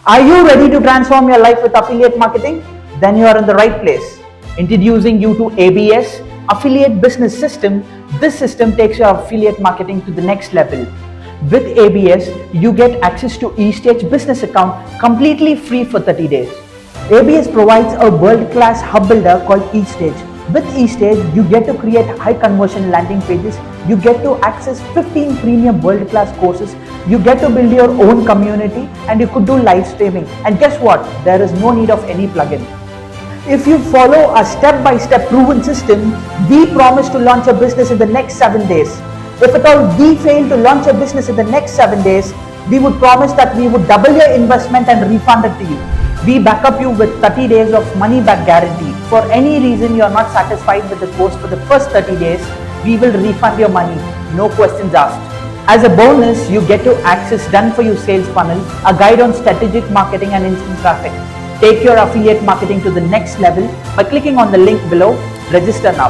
Are you ready to transform your life with affiliate marketing? Then you are in the right place. Introducing you to ABS, Affiliate Business System. This system takes your affiliate marketing to the next level. With ABS, you get access to eStage business account completely free for 30 days. ABS provides a world-class hub builder called eStage. With eStage, you get to create high conversion landing pages, you get to access 15 premium world-class courses, you get to build your own community, and you could do live streaming. And guess what? There is no need of any plugin. If you follow a step-by-step proven system, we promise to launch a business in the next 7 days. If at all we fail to launch a business in the next 7 days, we would promise that we would double your investment and refund it to you. We back up you with 30 days of money back guarantee. For any reason you are not satisfied with the course for the first 30 days, we will refund your money, no questions asked. As a bonus, you get to access Done For You Sales Funnel, a guide on strategic marketing and instant traffic. Take your affiliate marketing to the next level by clicking on the link below. Register now.